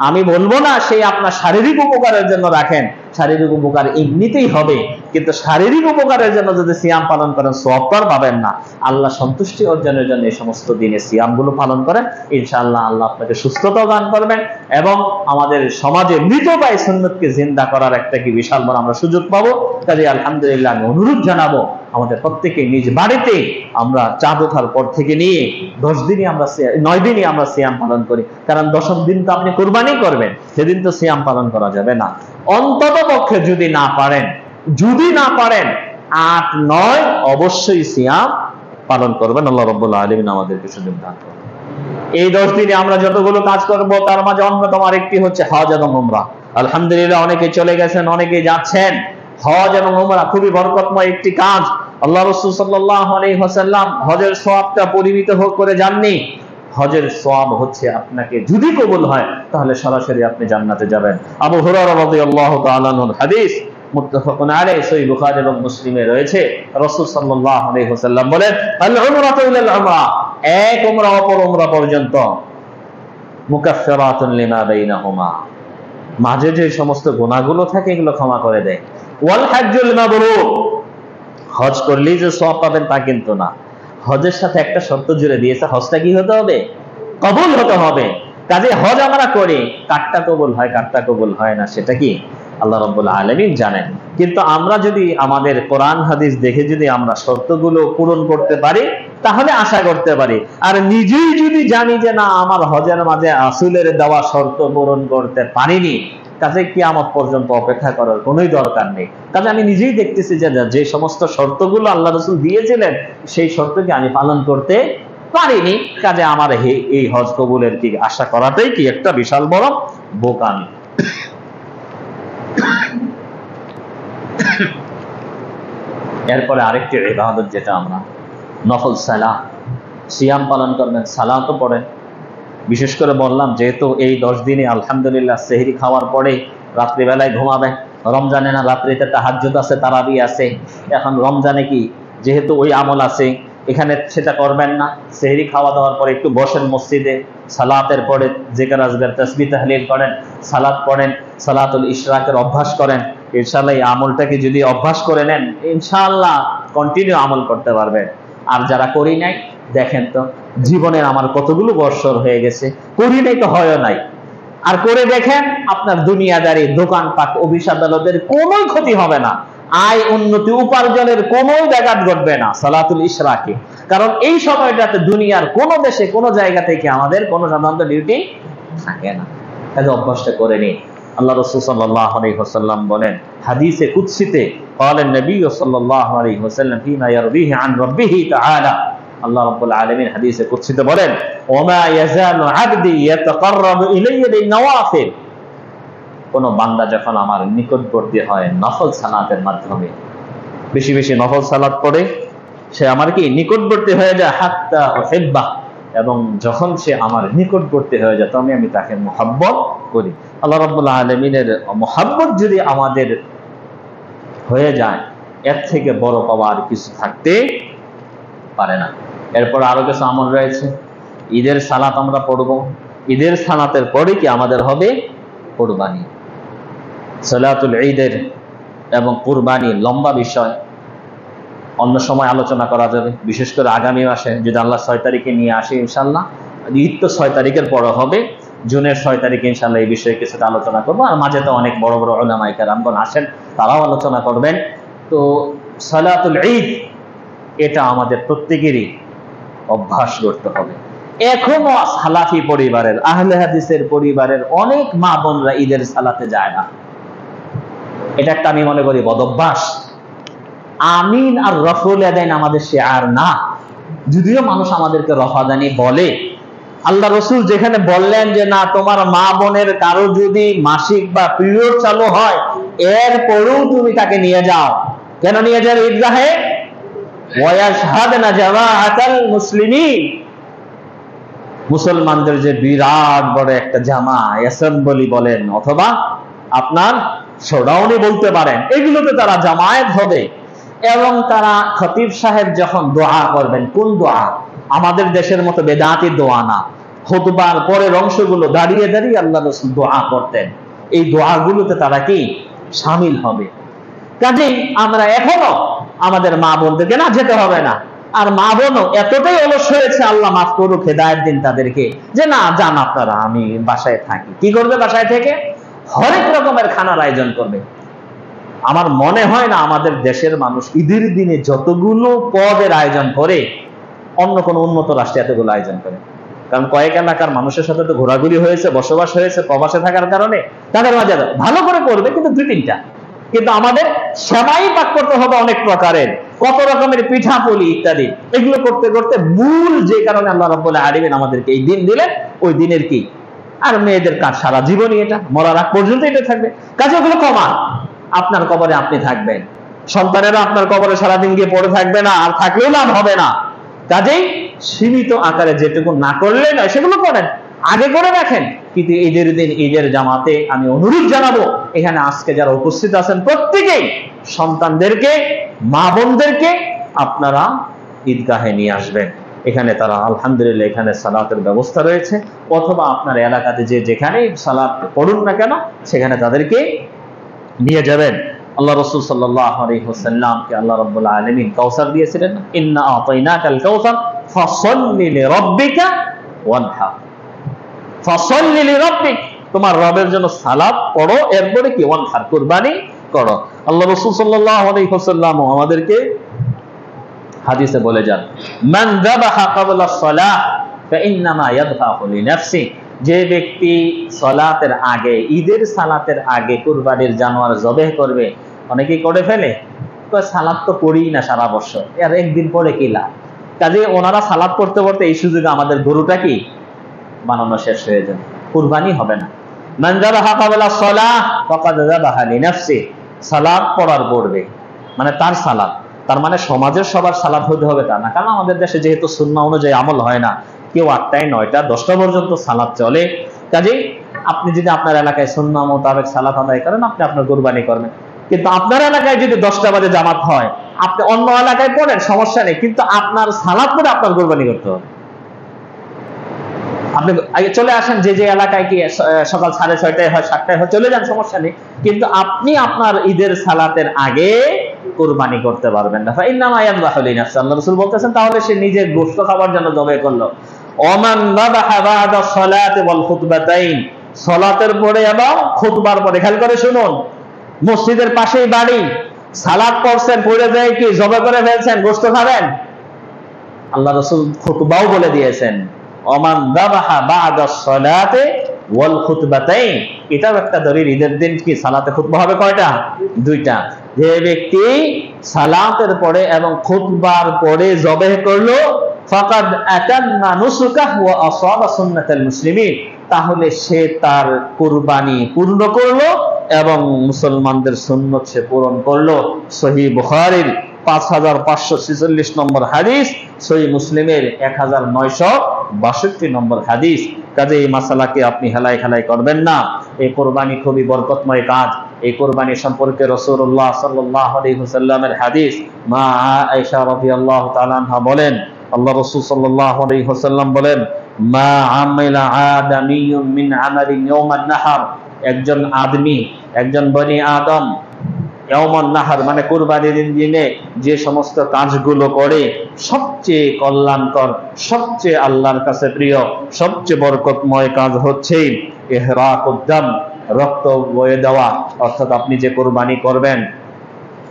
আমি বলবো না সেই আপনার শারীরিক উপকারের জন্য রাখেন, শারীরিক উপকার এমনিতেই হবে, কিন্তু শারীরিক উপকারের জন্য যদি সিয়াম পালন করেন সওয়াব পাবেন না। আল্লাহ সন্তুষ্টি অর্জনের জন্য এই সমস্ত দিনে সিয়ামগুলো পালন করেন, ইনশাআল্লাহ আল্লাহ আপনাকে সুস্থতা দান করবেন, এবং আমাদের সমাজে মৃতপ্রায় সুন্নতকে জিন্দা করার একটা কি বিশাল বড় আমরা সুযোগ পাবো। কাজে আলহামদুলিল্লাহ আমি অনুরোধ জানাবো আমাদের প্রত্যেকে নিজ বাড়িতে আমরা চাঁদ ওঠার পর থেকে নিয়ে 10 দিনই আমরা 9 দিনই আমরা সিয়াম পালন করি। কারণ 10ম দিন তো আপনি কুরবানি করবেন, সেদিন তো সিয়াম পালন করা যাবে না। অন্তত পক্ষে যদি না পারেন 8, 9 অবশ্যই সিয়াম পালন করবেন। আল্লাহ রাব্বুল আলামিন আমাদেরকে সুযোগ দান করুন। এই 10 দিনে আমরা যতগুলো কাজ করব তার মাঝে অন্যতম আরেকটি হচ্ছে হজ এবং উমরা। আলহামদুলিল্লাহ অনেকে চলে গেছেন, অনেকে যাচ্ছেন। হজ এবং উমরা খুবই বরকতময় একটি কাজ। আল্লাহ রাসূল সাল্লাল্লাহু আলাইহি ওয়াসাল্লাম হজের সওয়াবটা পরিমিত করে যাননি। হজের সওয়াব হচ্ছে আপনাকে যদি কবুল হয় তাহলে সরাসরি আপনি জান্নাতে যাবেন। আবু হুরায়রা রাদিয়াল্লাহু তাআলা আনহুর হাদিস মুত্তাফাকুন আলাইহি, সহিহ বুখারী এবং মুসলিমে রয়েছে। রাসূল সাল্লাল্লাহু আলাইহি ওয়াসাল্লাম বলেন, আল উমরাতু ইলাল উমরা, এক উমরা অপর উমরা পর্যন্ত, মুকাফফিরাতুন লিমা বাইনাহুমা, মাঝে যে সমস্ত গুনাহগুলো থাকে এগুলো ক্ষমা করে দেয়। ওয়াল হাজ্জুল মাবরুর, হজ করলেই যে সওয়াব পাবেন তা কিন্তু না। হজের সাথে একটা শর্ত জুড়ে দিয়েছে, হজটা কি হতে হবে? কবুল হতে হবে। কাজে হজ আমরা করি, কারটা কবুল হয় কারটা কবুল হয় না সেটা কি আল্লাহ রাব্বুল আলামিন জানেন। কিন্তু আমরা যদি আমাদের কোরআন হাদিস দেখে যদি আমরা শর্তগুলো পূরণ করতে পারি তাহলে আশা করতে পারি। আর নিজেই যদি জানি যে না, আমার হজের মাঝে রাসূলের দেওয়া শর্ত পূরণ করতে পারিনি, কাজে কিয়ামত পর্যন্ত অপেক্ষা করার কোনোই দরকার নেই। কাজে আমি নিজেই দেখতেছি যে সমস্ত শর্তগুলো আল্লাহ রাসূল দিয়েছিলেন সেই শর্তকে আমি পালন করতে পারিনি। কাজে আমার এই হজ কবুলের কি আশা করাটাই কি একটা বিশাল বড় বোকামি। এরপরে আরেকটি ইবাদত যেটা আমরা নফল সালাত, সিয়াম পালন করবেন, সালাতও পড়েন। বিশেষ করে বললাম যেহেতু এই 10 দিনে আলহামদুলিল্লাহ সেহরি খাওয়ার পরে রাত্রিবেলায় ঘুমাবেন। রমজানে না রাত্রিতে তাহাজ্জুদ আছে, তারাবি আছে। এখন রমজানে কি যেহেতু ওই আমল আছে, এখানে সেটা করবেন না। সেহরি খাওয়া দাওয়ার পরে একটু বসেন মসজিদে, সালাতের পরে জিকির আজকার তাসবিহ তাহলিল করেন, সালাত পড়েন, সালাতুল ইশরাকের অভ্যাস করেন। ইনশাআল্লাহ এই আমলটাকে যদি অভ্যাস করে নেন ইনশাআল্লাহ কন্টিনিউ আমল করতে পারবেন। আর যারা করি নাই, দেখেন তো জীবনের আমার কতগুলো বৎসর হয়ে গেছে, করি নাই তো হয় নাই। আর করে দেখেন আপনার দুনিয়াদারি, দোকানপাট, অফিস আদালতের কোনো ক্ষতি হবে না, আয় উন্নতি উপার্জনের কোনো ব্যাঘাত ঘটবে না সালাতুল ইশরাকে। কারণ এই সময়টাতে দুনিয়ার কোনো দেশে কোনো জায়গা থেকে আমাদের কোনো সাধারণত ডিউটি থাকে না। কাজে অভ্যাসটা করে নিন। আল্লাহ রাসূল সাল্লাল্লাহু আলাইহি ওয়াসাল্লাম বলেন হাদিসে কুদসিতে, ক্বালা নবী সাল্লাল্লাহু আলাইহি ওয়াসাল্লাম ফীমা ইয়ারবিহি আন রাব্বিহি তাআলা, আল্লাহ রাব্বুল আলামিন হাদিসে কুদসিতে বলেন, ওমা ইয়াজালু আবদি ইয়াতাকাররাবু ইলাইয়া বিন-নওয়াফিল, কোন বান্দা যখন আমার নিকটবর্তী হয় নফল সালাতের মাধ্যমে, বেশি বেশি নফল সালাত পড়ে, সে আমার কি নিকটবর্তী হয়ে যায়, হাত্তা উহিব্বা, এবং যখন সে আমার নিকটবর্তী হয়ে যায় তখন আমি তাকে মুহাব্বত করি। আল্লাহ রাব্বুল আলামিনের মুহাব্বত যদি আমাদের হয়ে যায়, এর থেকে বড় পাওয়া আর কিছু থাকতে পারে না। এরপর আরো কিছু আমল রয়েছে। ঈদের সালাত আমরা পড়ব, ঈদের সালাতের পরে কি আমাদের হবে কুরবানি। সালাতুল ঈদের এবং কুরবানি লম্বা বিষয়, অন্য সময় আলোচনা করা যাবে। বিশেষ করে আগামী মাসে যদি আল্লাহ 6 তারিখে নিয়ে আসে ইনশাআল্লাহ, ঈদ তো 6 তারিখের পরে হবে, জুনের 6 তারিখে ইনশাআল্লাহ এই বিষয়ে কিছুটা আলোচনা করবো। আর মাঝে তো অনেক বড় বড় উলামায়ে কেরামগণ আসেন, তারাও আলোচনা করবেন। তো সালাতুল ঈদ এটা আমাদের প্রত্যেকেরই অভ্যাস করতে হবে। এখনো সালাফি পরিবারের, আহলে হাদিসের পরিবারের অনেক মা বোনরা ঈদের সালাতে যায় না। এটা একটা আমি মনে করি বদভ্যাস। আমিন আর রফুল আদাইন আমাদের শিআর না, যদিও মানুষ আমাদেরকে রফাদানি বলে। আল্লাহ রাসূল যেখানে বললেন যে না, তোমার মা বোনের কারো যদি মাসিক বা পিরিয়ড চালু হয় এরপরেও তুমি তাকে নিয়ে যাও। কেন নিয়ে যাও ঈদগাহে? ওয়ায়াশহাদনা জামাআতাল মুসলিমিন, মুসলমানদের যে বিরাট বড় একটা জামা, অ্যাসেম্বলি বলেন অথবা আপনার শোডাউনই বলতে পারেন, এগুলোতে তারা জামায়াত হবে। এবং তারা খতিব সাহেব যখন দোয়া করবেন, কোন দোয়া? আমাদের দেশের মতো বেদাতি দোয়া না, খুতবার পরের অংশগুলো দাঁড়িয়ে দাঁড়িয়ে আল্লাহ রাসূল দোয়া করতেন। এই দোয়াগুলোতে তারা কি শামিল হবে। কাজেই আমরা এখনো আমাদের মা বোনদেরকে না যেতে হবে না। আর মা বোনও এতটাই অলস হয়েছে, আল্লাহ মাফ করুক, হেদায়েত দিন তাদেরকে, যে না যান আপনারা, আমি বাসায় থাকি। কি করবে? বাসায় থেকে হরেক রকমের খানার আয়োজন করবে। আমার মনে হয় না আমাদের দেশের মানুষ ঈদের দিনে যতগুলো পদের আয়োজন করে অন্য কোনো উন্নত রাষ্ট্রে এতগুলো আয়োজন করে। কারণ কয়েক এলাকার মানুষের সাথে তো ঘোরাঘুরি হয়েছে, বসবাস হয়েছে, প্রবাসে থাকার কারণে তাদের মাঝে ভালো করে করবে, কিন্তু 2-3টা। কিন্তু আমাদের সেমাই পাক করতে হবে অনেক প্রকারের, কত রকমের পিঠা পুলি ইত্যাদি, এগুলো করতে করতে মূল যে কারণে আল্লাহ রাব্বুল আলামিন আমাদেরকে এই দিন দিলেন, ওই দিনের কি আর মেয়েদের কাজ সারা জীবনই এটা, মরার আগ পর্যন্ত এটা থাকবে। কাজে ওগুলো কমান, আপনার কবরে আপনি থাকবেন, সন্তানেরা আপনার কবরে সারাদিন গিয়ে পড়ে থাকবে না, আর থাকলেও লাভ হবে না। কাজেই সীমিত আকারে যেটুকু না করলে নয় সেগুলো করেন, আগে করে রাখেন। কিন্তু ঈদের দিন ঈদের জামাতে আমি অনুরোধ জানাবো, এখানে আজকে যারা উপস্থিত আছেন প্রত্যেকেই সন্তানদেরকে, মা বোনদেরকে আপনারা ঈদগাহে নিয়ে আসবেন। এখানে তারা আলহামদুলিল্লাহ এখানে সালাতের ব্যবস্থা রয়েছে, অথবা আপনার এলাকাতে যে যেখানেই সালাত পড়ুন না কেন সেখানে তাদেরকে নিয়ে যাবেন। আল্লাহ রাসূল সাল্লাল্লাহু আলাইহি ওয়াসাল্লামকে আল্লাহ রাব্বুল আলামিন কাউসার দিয়েছিলেন, ইন্না আতাইনাকাল কাউসার ফাসাল্লি লিরাব্বিকা ওয়ানহার। ফাসাল্লি লিরাব্বিক, তোমার রবের জন্য সালাত পড়ো, এরপরে কি ওয়ানহার, কুরবানি করো। আল্লাহ রাসূল সাল্লাল্লাহু আলাইহি ওয়াসাল্লাম আমাদেরকে হাদিসে বলে যান, মান যাবাহা ক্বাবলা সালাহ ফাইন্নামা ইয়াযবাহু লিনাফসি, যে ব্যক্তি সালাতের আগে, ঈদের সালাতের আগে কুরবানির জানোয়ার জবেহ করবে। অনেকেই করে ফেলে, সালাত তো পড়ি না সারা বছর, আর একদিন পরে কি লাভ। কাজে ওনারা সালাত পড়তে পড়তে এই সুযোগে আমাদের গরুটা কি বানানো শেষ হয়ে যাবে, কুরবানি হবে না। মান যাবাহা ক্বাবলা সালাহ ফাকাদ যাবাহা লিনাফসি, সালাত পড়ার পড়বে মানে তার সালাত, তার মানে সমাজের সবার সালাত হতে হবে তা না। কারণ আমাদের দেশে যেহেতু সুন্নাহ অনুযায়ী আমল হয় না, কেউ 8টায় 9টা 10টা পর্যন্ত সালাত চলে। কাজেই আপনি যদি আপনার এলাকায় সুন্নাহ মোতাবেক সালাত আদায় করেন, আপনি আপনার কুরবানি করবেন। কিন্তু আপনার এলাকায় যদি 10টা বাজে জামাত হয়, আপনি অন্য এলাকায় পড়েন, সমস্যা নেই, কিন্তু আপনার সালাত পড়ে আপনার কুরবানি করতে হবে। আপনি আগে চলে আসেন, যে যে এলাকায় কি সকাল 6:30 হয়, 7টায় হয়, চলে যান, সমস্যা নেই, কিন্তু আপনি আপনার ঈদের সালাতের আগে কুরবানি করতে পারবেন না। ফাইন্নামা ইয়াযবাহু লিনাফসি, আল্লাহ রাসূল বলতেছেন, তাহলে সে নিজের গোশত খাবার জন্য জবাই করলো। ওমান যাবাহা বা'দা সালাতি ওয়াল খুতবাতাইন, সালাতের পরে এবং খুতবার পরে, খেয়াল করে শুনুন, মসজিদের পাশেই বাড়ি, সালাত পড়ছেন, পড়ে যায় কি জবাই করে ফেলছেন, গোশত খাবেন। আল্লাহ রাসূল খুতবাও বলে দিয়েছেন, ওমান যাবাহা বা'দা সালাতি ওয়াল খুতবাতাইন, এটাও একটা দলিল। ঈদের দিন কি সালাতে খুতবা হবে কয়টা? 2টা। যে ব্যক্তি সালাতের পরে এবং খুতবার পরে জবাহ করলো, ফাকাদ আতাম্মা নুসুকাহু ওয়া আসাবা সুন্নাতাল মুসলিমিন, তাহলে সে তার কুরবানি পূর্ণ করলো এবং মুসলমানদের সুন্নত সে পূরণ করলো। সহিহ বুখারীর 5546 নম্বর হাদিস, সহিহ মুসলিমের 1962 নম্বর হাদিস। কাজে এই মাসালাকে আপনি হেলাই খেলাই করবেন না। এই কোরবানি খুবই বরকতময় কাজ। এই কোরবানি সম্পর্কে রাসূলুল্লাহ সাল্লাল্লাহু আলাইহি ওয়াসাল্লামের হাদিস, মা আয়েশা রাদিয়াল্লাহু তাআলা আনহা বলেন, আল্লাহ রাসূল সাল্লাল্লাহু আলাইহি ওয়াসাল্লাম বলেন, মা আমিলা আদামিয়ুম মিন আমালিন ইয়াওমান নাহার, একজন আদমি, একজন বনি আদম ইয়াওমান নাহার মানে কুরবানির দিনে যে সমস্ত কাজগুলো করে, সবচেয়ে কল্যাণকর, সবচেয়ে আল্লাহর কাছে প্রিয়, সবচেয়ে বরকতময় কাজ হচ্ছে ইহরাকুদ দাম, রক্ত বয়ে দেওয়া। অর্থাৎ আপনি যে কুরবানি করবেন,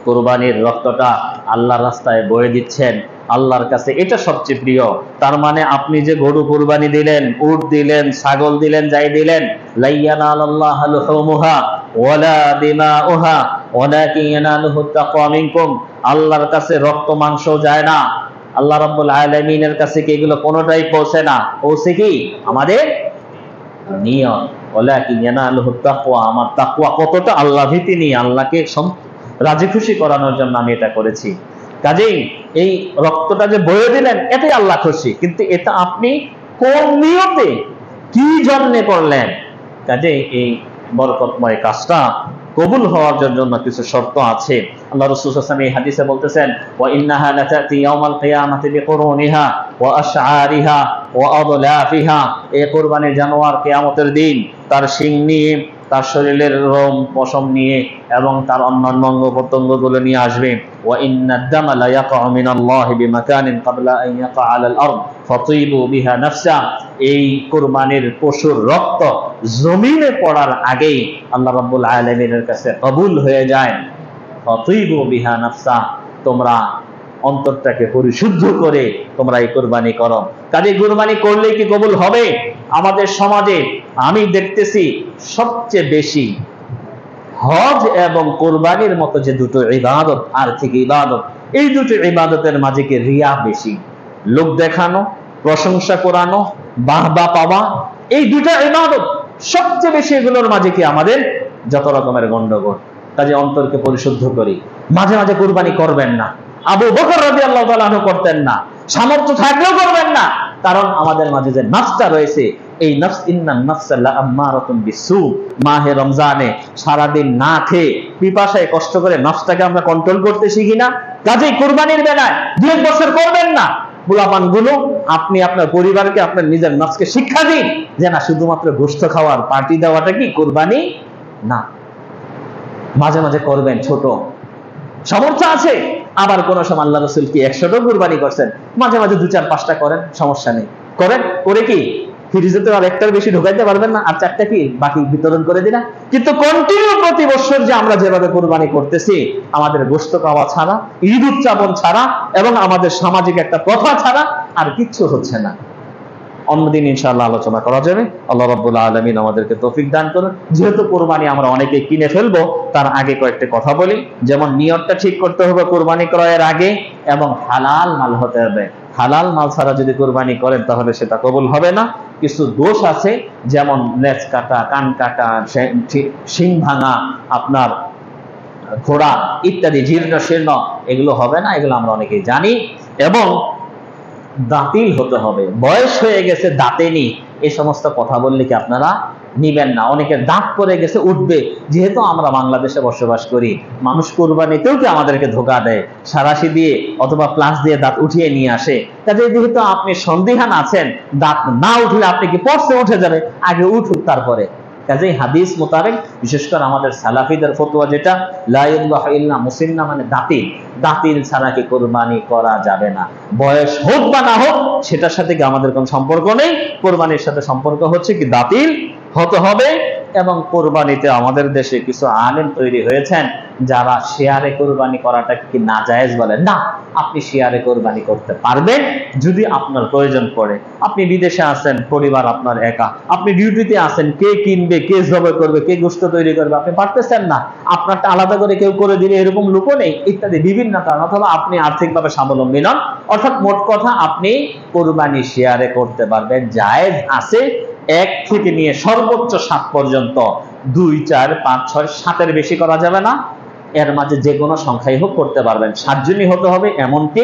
কুরবানির রক্তটা আল্লাহর রাস্তায় বয়ে দিচ্ছেন, আল্লাহর কাছে এটা সবচেয়ে প্রিয়। তার মানে আপনি যে গরু কুরবানি দিলেন, উট দিলেন, ছাগল দিলেন, যাই দিলেন, লা ইয়ানালাল্লাহু লুহুমুহা ওয়ালা দিমাউহা ওয়ালাকিন ইয়ানালুহুত তাকওয়া মিনকুম, আল্লাহর কাছে রক্ত মাংস যায় না, আল্লাহ রাব্বুল আলামিনের কাছে কি এগুলো কোনোটাই পৌঁছে না। পৌঁছে কি আমাদের নিয়ত, ওয়ালাকিন ইয়ানালুহুত তাকওয়া, আমার তাকওয়া কতটা, আল্লাহ ভীতি নিয়ে, আল্লাহকে রাজি খুশি করানোর জন্য আমি এটা করেছি। কাজেই এই রক্তটা যে বয়ে দিলেন, এটাই আল্লাহ খুশি, কিন্তু এটা আপনি কোন নিয়তে কি জন্য করলেন। কাজেই এই বরকতময় কাজটা কবুল হওয়ার জন্য কিছু শর্ত আছে। আল্লাহ রাসূল সাল্লাল্লাহু আলাইহি ওয়াসাল্লাম এই হাদিসে বলতেছেন, ওয়া ইন্নাহা লাতাতি ইয়াউমাল কিয়ামাতি বিকুরুনিহা ওয়া আশআরিহা ওয়া আদলাফিহা, এই কুরবানির জানোয়ার কিয়ামতের দিন তার শিং নিয়ে, তার শরীরের রোম পশম নিয়ে এবং তার অন্যান্য অঙ্গ প্রত্যঙ্গগুলো নিয়ে আসবে। ওয়া ইন্নাদ দামা লা ইয়াকাউ মিনাল্লাহি বিমাকানিন ক্বাবলা আন ইয়াকা আলাল আরদ ফাতিবু বিহা নাফসা, এই কুরবানির পশুর রক্ত জমিনে পড়ার আগেই আল্লাহ রাব্বুল আলামিনের কাছে কবুল হয়ে যায়। ফাতিবু বিহা নাফসা, তোমরা অন্তরটাকে পরিশুদ্ধ করে তোমরা এই কুরবানি করো। কাজে কুরবানি করলে কি কবুল হবে? আমাদের সমাজে আমি দেখতেছি সবচেয়ে বেশি হজ এবং কুরবানির মতো যে দুটো ইবাদত, আর্থিক ইবাদত, এই দুটো ইবাদতের মাঝে কি রিয়া বেশি, লোক দেখানো, প্রশংসা করানো, বাহবা পাওয়া, এই দুটো ইবাদত সবচেয়ে বেশি। এগুলোর মাঝে কি আমাদের যত রকমের গন্ডগোল। কাজে অন্তরকে পরিশুদ্ধ করি। মাঝে মাঝে কুরবানি করবেন না, আবু বকর রাদিয়াল্লাহু তাআলা আনহু করতেন না, সামর্থ্য থাকলেও করবেন না। কারণ আমাদের মাঝে যে নফসটা রয়েছে, এই নফস, ইন্নান নাফসা লাআম্মারাতুন বিসু, মাহে রমজানে সারাদিন না খেয়ে পিপাসায় কষ্ট করে নফসটাকে আমরা কন্ট্রোল করতে শিখি না। কাজেই কুরবানির বেলায় 2 বছর করবেন না। পোলাপান গুলো, আপনি আপনার পরিবারকে, আপনার নিজের নফসকে শিক্ষা দিন যে না, শুধুমাত্র গোশত খাওয়ার পার্টি দেওয়াটা কি কুরবানি না। মাঝে মাঝে করবেন, ছোট সামর্থ্য আছে। আবার কোন সময় আল্লাহ রাসূল কি 100টা কুরবানি করছেন, মাঝে মাঝে 2-4-5টা করেন, সমস্যা নেই, করেন। করে কি ফ্রিজে তো আর একটার বেশি ঢোকাইতে পারবেন না, আর 4টা কি বাকি বিতরণ করে দিনা। কিন্তু কন্টিনিউ প্রতি বছর যে আমরা যেভাবে কুরবানি করতেছি, আমাদের গোশত খাওয়া ছাড়া, ঈদ উদযাপন ছাড়া এবং আমাদের সামাজিক একটা প্রথা ছাড়া আর কিচ্ছু হচ্ছে না। অন্যদিন ইনশাআল্লাহ আলোচনা করা যাবে। আল্লাহ রাব্বুল আলামিন আমাদেরকে তৌফিক দান করুন। যেহেতু কুরবানি আমরা অনেকে কিনে ফেলবো, তার আগে কয়েকটা কথা বলি। যেমন নিয়তটা ঠিক করতে হবে কুরবানি ক্রয়ের আগে, এবং হালাল মাল হতে হবে। হালাল মাল ছাড়া যদি কুরবানি করেন তাহলে সেটা কবুল হবে না। কিছু দোষ আছে, যেমন লেজ কাটা, কান কাটা, শিং ভাঙা, আপনার ঘোড়া ইত্যাদি, জীর্ণ শীর্ণ, এগুলো হবে না। এগুলো আমরা অনেকেই জানি। এবং দাঁতিল হতে হবে, বয়স হয়ে গেছে দাঁতেনি, এই সমস্ত কথা বললে কি আপনারা নিবেন না। অনেকের দাঁত পড়ে গেছে, উঠবে। যেহেতু আমরা বাংলাদেশে বসবাস করি, মানুষ কুরবানিতেও কি আমাদেরকে ধোকা দেয়, সারাশি দিয়ে অথবা প্লাস দিয়ে দাঁত উঠিয়ে নিয়ে আসে। কাজে যেহেতু আপনি সন্দিহান আছেন, দাঁত না উঠলে আপনি কি পড়তে উঠে যাবে, আগে উঠুক তারপরে। কাজেই হাদিস মোতাবেক, বিশেষ করে আমাদের সালাফিদের ফতোয়া যেটা, লা ইল্লাহা ইল্লা মুসিন্না, মানে দাঁতিল, দাঁতিল ছাড়া কি কুরবানি করা যাবে না। বয়স হোক বা না হোক, সেটার সাথে কি আমাদের কোনো সম্পর্ক নেই। কুরবানির সাথে সম্পর্ক হচ্ছে কি দাঁতিল হতে হবে। এবং কুরবানিতে আমাদের দেশে কিছু আলেম তৈরি হয়েছেন যারা শেয়ারে কুরবানি করাটা কি নাজায়েজ বলেন। না, আপনি শেয়ারে কুরবানি করতে পারবেন যদি আপনার প্রয়োজন পড়ে। আপনি বিদেশে আছেন, পরিবার আপনার একা, আপনি ডিউটিতে আছেন, কে কিনবে, কে জবাই করবে, কে গোশত তৈরি করবে, আপনি পারতেছেন না, আপনারটা আলাদা করে কেউ করে দিলে এরকম লোকও নেই, ইত্যাদি বিভিন্ন কারণ, অথবা আপনি আর্থিকভাবে স্বাবলম্বী নন। অর্থাৎ মোট কথা, আপনি কুরবানি শেয়ারে করতে পারবেন, জায়েজ আছে। 1 থেকে নিয়ে সর্বোচ্চ 7 পর্যন্ত, 2, 4, 5, 6, 7-এর বেশি করা যাবে না। এর মাঝে যে কোনো সংখ্যাই হোক করতে পারবেন। 7 জনই হতে হবে এমনকি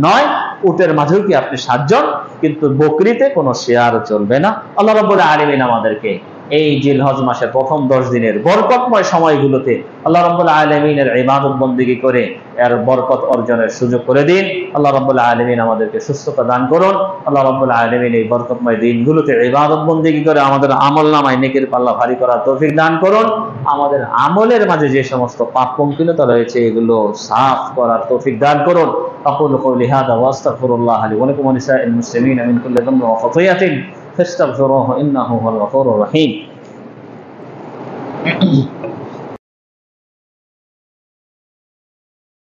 নয়। উটের মাঝেও কি আপনি 7 জন, কিন্তু বকরিতে কোনো শেয়ার চলবে না। আল্লাহ রাব্বুল আলামিন আমাদেরকে এই জিলহজ মাসের প্রথম 10 দিনের বরকতময় সময়গুলোতে আল্লাহ রাব্বুল আলামিনের ইবাদত বন্দেগী করে এর বরকত অর্জনের সুযোগ করে দিন। আল্লাহ রাব্বুল আলামিন আমাদেরকে সুস্থতা দান করুন। আল্লাহ রাব্বুল আলামিন এই বরকতময় দিনগুলোতে ইবাদত বন্দেগী করে আমাদের আমলনামায় নেকির পাল্লা ভারী করার তৌফিক দান করুন। আমাদের আমলের মাঝে যে সমস্ত পাপ পঙ্কিলতা রয়েছে, এগুলো সাফ করার তৌফিক দান করুন। আকুলু কওলি হাযা ওয়া আস্তাগফিরুল্লাহ লি ওয়া লাকুম ওয়া লিসাইরিল মুসলিমিন মিন কুল্লি যামবিন ওয়া খাতিয়াতিন ফাস্তাগফিরুহু ইন্নাহু হুয়াল গফুরুর রহিম।